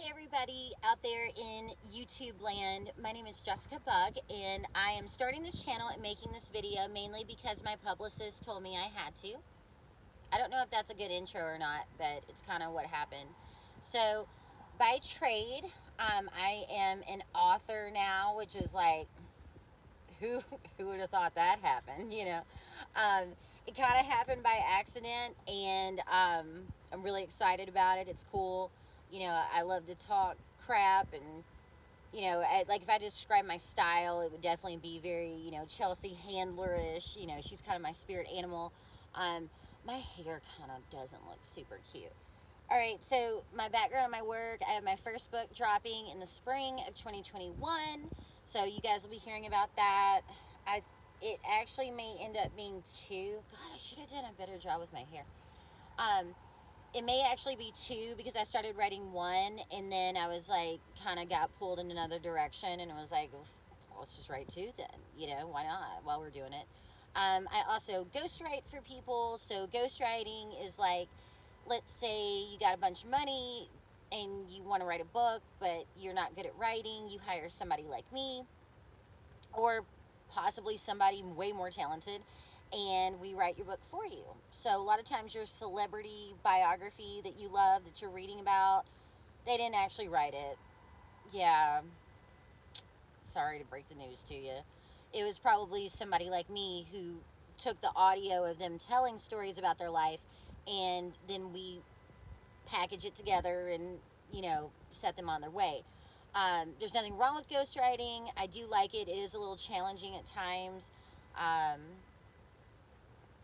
Hey everybody out there in YouTube land, my name is Jessica Bug and I am starting this channel and making this video mainly because my publicist told me I had to. I don't know if that's a good intro or not, but it's kind of what happened. So by trade, I am an author now, which is like, who, who would have thought that happened, you know? Um, it kind of happened by accident and I'm really excited about it. It's cool. I love to talk crap and like if I describe my style, it would definitely be very, Chelsea Handlerish. She's kind of my spirit animal. Um, my hair kind of doesn't look super cute. All right, so my background and my work, I have my first book dropping in the spring of 2021. So you guys will be hearing about that. I it actually may end up being two. God, I should have done a better job with my hair. Um, it may actually be two because I started writing one and then I was like kind of got pulled in another direction and it was like, let's just write two then. Why not while we're doing it. I also ghostwrite for people. So ghostwriting is like, let's say you got a bunch of money and you want to write a book, but you're not good at writing. You hire somebody like me or possibly somebody way more talented and we write your book for you. So a lot of times your celebrity biography that you love, that you're reading about, they didn't actually write it. Yeah, sorry to break the news to you. It was probably somebody like me who took the audio of them telling stories about their life and then we package it together and, set them on their way. There's nothing wrong with ghostwriting. I do like it. It is a little challenging at times. Um,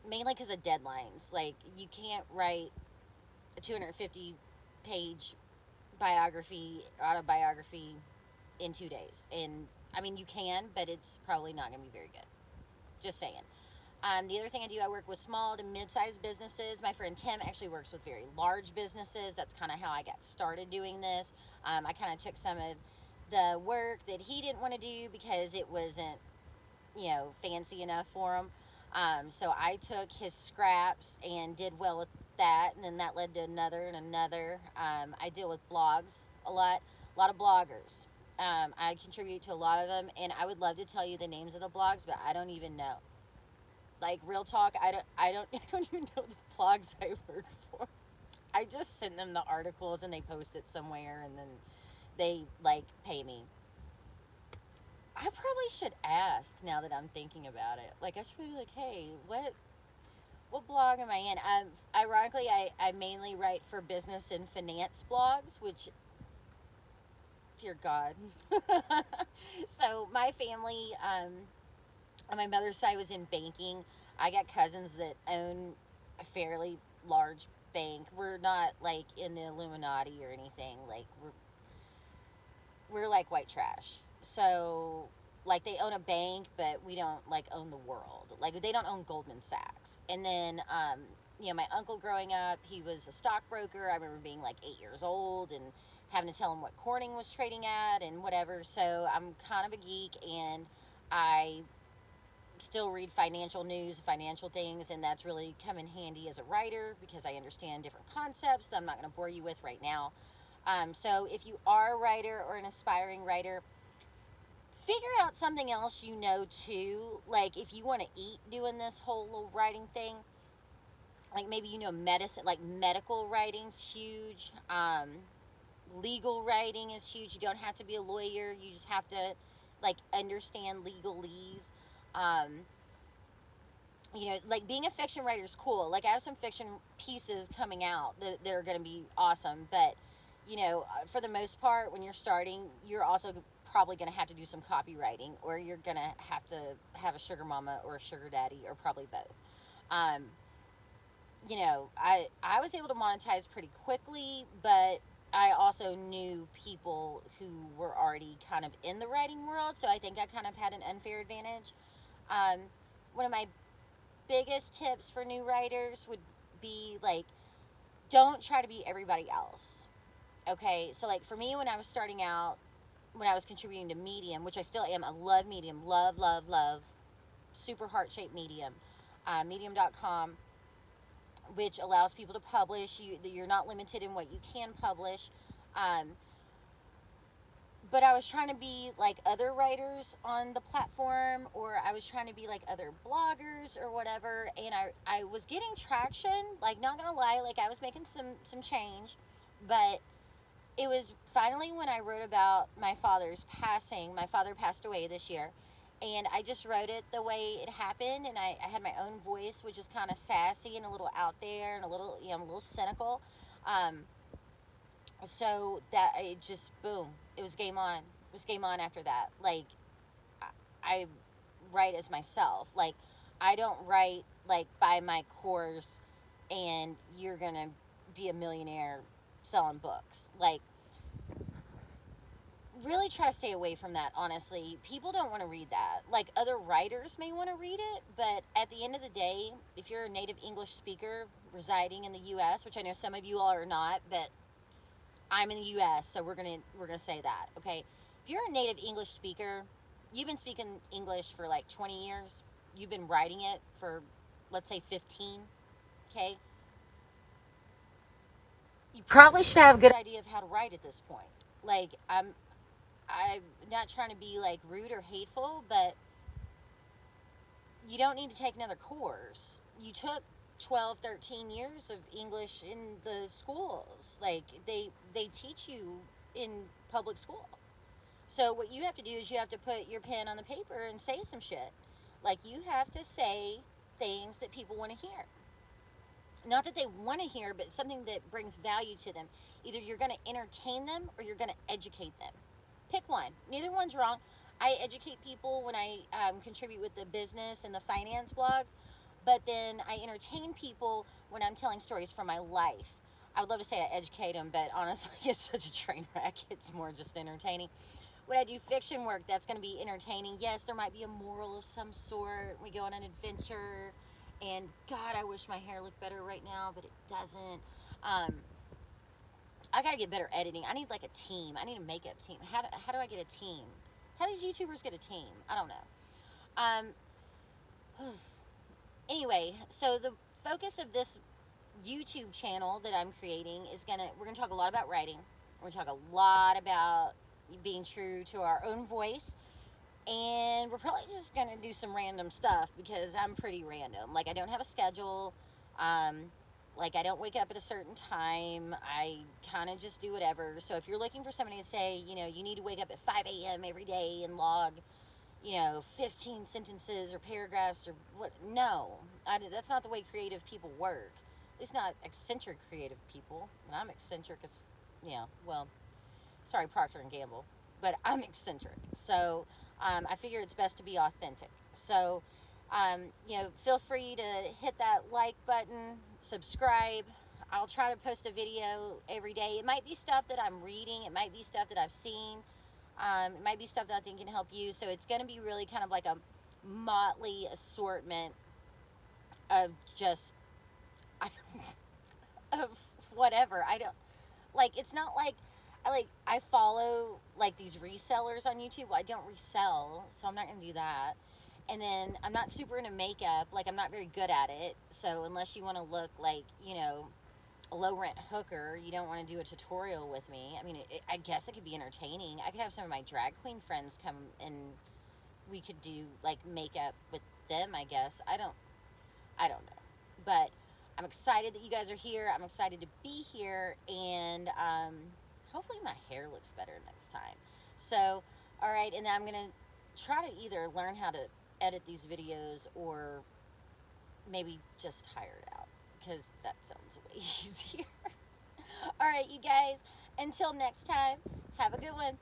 Mainly because of deadlines. Like, you can't write a 250 page autobiography in 2 days. And I mean, you can, but it's probably not going to be very good. Just saying. The other thing I do, I work with small to mid-sized businesses. My friend Tim actually works with very large businesses. That's kind of how I got started doing this. I kind of took some of the work that he didn't want to do because it wasn't, fancy enough for him. So I took his scraps and did well with that, and then that led to another and another. I deal with blogs a lot of bloggers. I contribute to a lot of them, and I would love to tell you the names of the blogs, but I don't even know. Like, real talk, I don't even know the blogs I work for. I just send them the articles and they post it somewhere, and then they like pay me. I probably should ask now that I'm thinking about it. Like, I should be like, hey, what blog am I in? Ironically, I mainly write for business and finance blogs, which, dear God. So my family, on my mother's side, was in banking. I got cousins that own a fairly large bank. We're not like in the Illuminati or anything. Like, we're like white trash. So like, they own a bank, but we don't like own the world. Like, they don't own Goldman Sachs. And then my uncle growing up, he was a stockbroker. I remember being like 8 years old and having to tell him what Corning was trading at and whatever. So I'm kind of a geek, and I still read financial news, financial things, and that's really come in handy as a writer because I understand different concepts that I'm not going to bore you with right now. So if you are a writer or an aspiring writer, figure out something else too. Like, if you want to eat doing this whole little writing thing, like maybe medicine, like medical writing's huge. Legal writing is huge. You don't have to be a lawyer. You just have to like understand legalese. Um, like, being a fiction writer is cool. Like, I have some fiction pieces coming out that are going to be awesome. But, for the most part, when you're starting, you're also probably going to have to do some copywriting, or you're going to have a sugar mama or a sugar daddy, or probably both. Um, I was able to monetize pretty quickly, but I also knew people who were already kind of in the writing world. So I think I kind of had an unfair advantage. Um, One of my biggest tips for new writers would be like, don't try to be everybody else. Okay, so like for me, when I was starting out, when I was contributing to Medium, which I still am, I love Medium, love, love, love, super heart shaped Medium, medium.com, which allows people to publish. You're not limited in what you can publish. Um, but I was trying to be like other writers on the platform, or I was trying to be like other bloggers or whatever, and I was getting traction, like not gonna lie, like I was making some change, but it was finally when I wrote about my father's passing. My father passed away this year, and I just wrote it the way it happened, and I had my own voice, which is kind of sassy and a little out there and a little, you know, a little cynical. Um, so that it just boom, it was game on. It was game on after that. Like I write as myself. Like I don't write like buy my course and you're gonna be a millionaire selling books. Like really try to stay away from that, honestly. People don't want to read that. Like other writers may want to read it, but at the end of the day, if you're a native English speaker residing in the US, which I know some of you all are not, but I'm in the US, so we're gonna say that, okay? If you're a native English speaker, you've been speaking English for like 20 years, you've been writing it for let's say 15, okay? You probably should have a good idea of how to write at this point. Like I'm not trying to be like rude or hateful, but you don't need to take another course. You took 12, 13 years of English in the schools. Like they teach you in public school. So what you have to do is you have to put your pen on the paper and say some shit. Like you have to say things that people want to hear. Not that they want to hear, but something that brings value to them. Either you're going to entertain them or you're going to educate them. Pick one. Neither one's wrong. I educate people when I contribute with the business and the finance blogs, but then I entertain people when I'm telling stories from my life. I would love to say I educate them, but honestly, it's such a train wreck. It's more just entertaining. When I do fiction work, that's going to be entertaining. Yes, there might be a moral of some sort. We go on an adventure, and God, I wish my hair looked better right now, but it doesn't. Um, I got to get better editing. I need like a team. I need a makeup team. How do I get a team? How do these YouTubers get a team? I don't know. Anyway, so the focus of this YouTube channel that I'm creating is we're gonna talk a lot about writing. We're gonna talk a lot about being true to our own voice, and we're probably just gonna do some random stuff because I'm pretty random. Like I don't have a schedule. Um, like I don't wake up at a certain time. I kind of just do whatever. So if you're looking for somebody to say, you know, you need to wake up at 5 a.m. every day and log, you know, 15 sentences or paragraphs or what? No, that's not the way creative people work. It's not eccentric creative people. And I'm eccentric as, you know, well, sorry, Procter and Gamble, but I'm eccentric. So I figure it's best to be authentic. So, you know, feel free to hit that like button, subscribe. I'll try to post a video every day. It might be stuff that I'm reading. It might be stuff that I've seen. It might be stuff that I think can help you. So it's going to be really kind of like a motley assortment of just of whatever. I don't like. It's not like I follow like these resellers on YouTube. Well, I don't resell, so I'm not going to do that. And then I'm not super into makeup. Like I'm not very good at it. So unless you want to look like, you know, a low rent hooker, you don't want to do a tutorial with me. I mean, I guess it could be entertaining. I could have some of my drag queen friends come and we could do like makeup with them, I guess. I don't know. But I'm excited that you guys are here. I'm excited to be here, and hopefully my hair looks better next time. So, all right, and then I'm going to try to either learn how to edit these videos or maybe just hire it out because that sounds way easier. All right, you guys, until next time, have a good one.